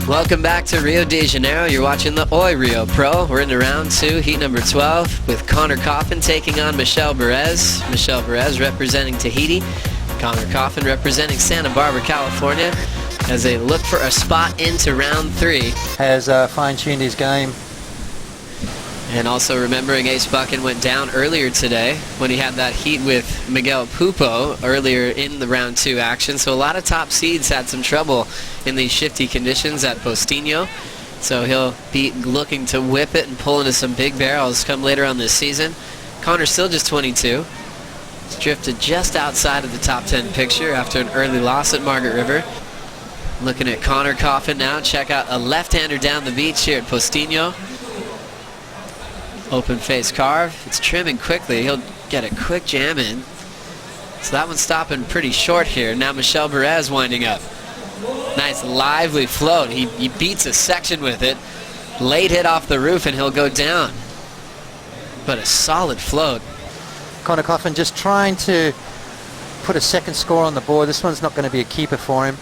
Welcome back to Rio de Janeiro. You're watching the Oi Rio Pro. We're into round 2, heat number 12, with Coffin taking on Michel Bourez. Michel Bourez representing Tahiti. Coffin representing Santa Barbara, California, as they look for a spot into round 3. Has fine-tuned his game. And also remembering Ace Buchan went down earlier today when he had that heat with Miguel Pupo earlier in the round 2 action. So a lot of top seeds had some trouble in these shifty conditions at Postinho. So he'll be looking to whip it and pull into some big barrels come later on this season. Connor's still just 22. He's drifted just outside of the top 10 picture after an early loss at Margaret River. Looking at Coffin now. Check out a left-hander down the beach here at Postinho. Open face carve. It's trimming quickly. He'll get a quick jam in. So that one's stopping pretty short here. Now Michel Bourez winding up. Nice lively float. He beats a section with it. Late hit off the roof and he'll go down. But a solid float. Coffin just trying to put a second score on the board. This one's not going to be a keeper for him.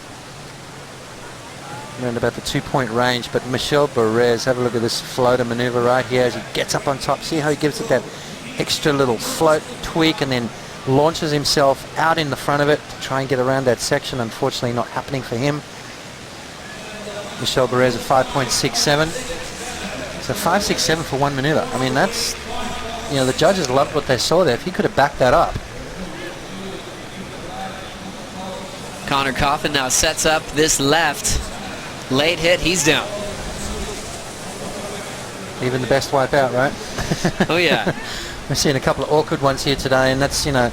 Around about the 2-point range, but Michel Bourez, have a look at this floater maneuver right here as he gets up on top. See how he gives it that extra little float tweak and then launches himself out in the front of it to try and get around that section. Unfortunately not happening for him. Michel Bourez at 5.67. So 5.67 for one maneuver. I mean, that's, you know, the judges loved what they saw there. If he could have backed that up. Coffin now sets up this left. Late hit, he's down. Even the best wipe out, right? Oh yeah. We've seen a couple of awkward ones here today, and that's, you know,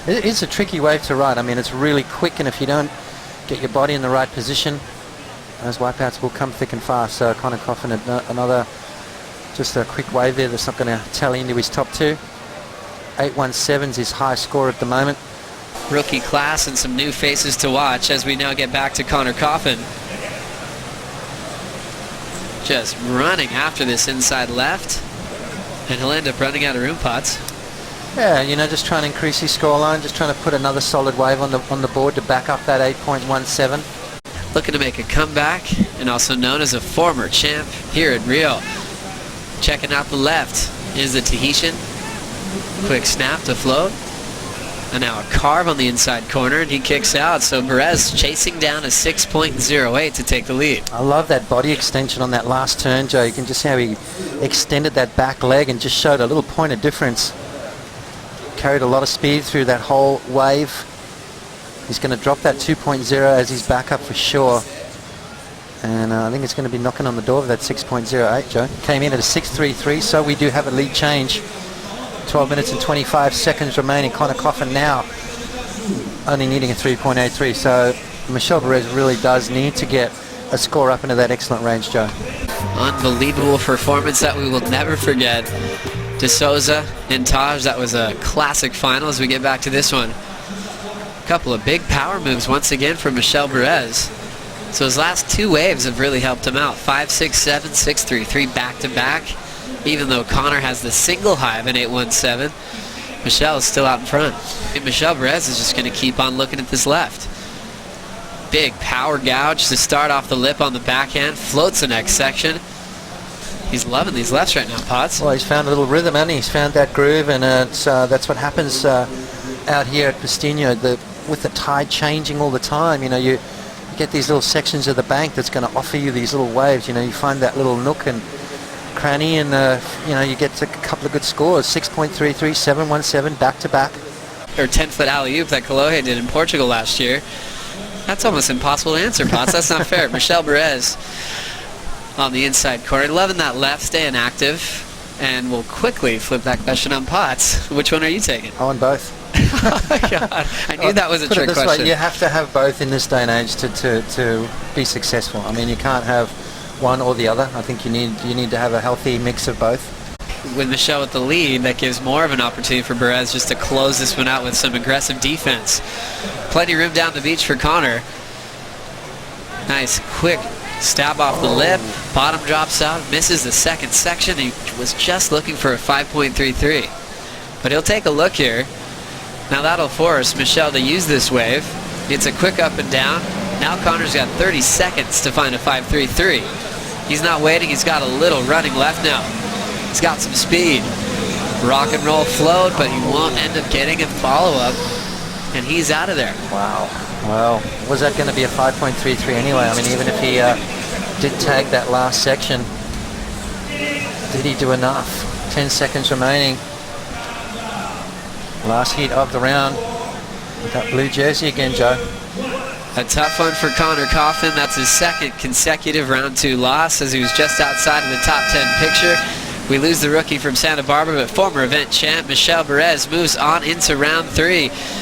it's a tricky wave to ride. I mean, it's really quick, and if you don't get your body in the right position, those wipeouts will come thick and fast. So Coffin, another, just a quick wave there that's not going to tally into his top 2. 8.17's his high score at the moment. Rookie class and some new faces to watch as we now get back to Coffin. Just running after this inside left, and he'll end up running out of room pots. Yeah, you know, just trying to increase his scoreline, just trying to put another solid wave on the board to back up that 8.17. Looking to make a comeback, and also known as a former champ here at Rio. Checking out the left is the Tahitian. Quick snap to float. And now a carve on the inside corner, and he kicks out. So Bourez chasing down a 6.08 to take the lead. I love that body extension on that last turn, Joe. You can just see how he extended that back leg and just showed a little point of difference. Carried a lot of speed through that whole wave. He's going to drop that 2.0 as his backup for sure. And I think it's going to be knocking on the door of that 6.08, Joe. Came in at a 6.33, so we do have a lead change. 12 minutes and 25 seconds remaining. Coffin now only needing a 3.83. So Michel Bourez really does need to get a score up into that excellent range, Joe. Unbelievable performance that we will never forget. De Souza and Taj, that was a classic final as we get back to this one. A couple of big power moves once again from Michel Bourez. So his last 2 waves have really helped him out. 5.67, 6.33 back-to-back. Even though Connor has the single high of an 8.17, Michel is still out in front. And Michel Bourez is just going to keep on looking at this left. Big power gouge to start off the lip on the backhand. Floats the next section. He's loving these lefts right now, Potts. Well, he's found a little rhythm, and he's found that groove, and that's what happens out here at Postinho. With the tide changing all the time, you know, you get these little sections of the bank that's going to offer you these little waves. You know, you find that little nook and cranny, and you know, you get a couple of good scores. 6.33, 7.17 back to back. Or 10-foot alley-oop that Kolohe did in Portugal last year. That's almost impossible to answer, Potts. That's not fair. Michel Bourez on the inside corner, loving that left, staying active, and we'll quickly flip that question on Potts. Which one are you taking? I want both. Oh my God! I knew that was a trick question. Way, you have to have both in this day and age to be successful. I mean, you can't have one or the other. I think you need to have a healthy mix of both. With Michel with the lead, that gives more of an opportunity for Bourez just to close this one out with some aggressive defense. Plenty of room down the beach for Connor. Nice quick stab off the lip. Bottom drops out, misses the second section. He was just looking for a 5.33. But he'll take a look here. Now that'll force Michel to use this wave. It's a quick up and down. Now Connor's got 30 seconds to find a 5.33. He's not waiting. He's got a little running left now. He's got some speed. Rock and roll float, but he won't end up getting a follow-up. And he's out of there. Wow. Well, was that going to be a 5.33 anyway? I mean, even if he did tag that last section, did he do enough? 10 seconds remaining. Last heat of the round. With that blue jersey again, Joe. A tough one for Connor Coffin. That's his second consecutive round 2 loss, as he was just outside of the top 10 picture. We lose the rookie from Santa Barbara, but former event champ Michel Bourez moves on into round 3.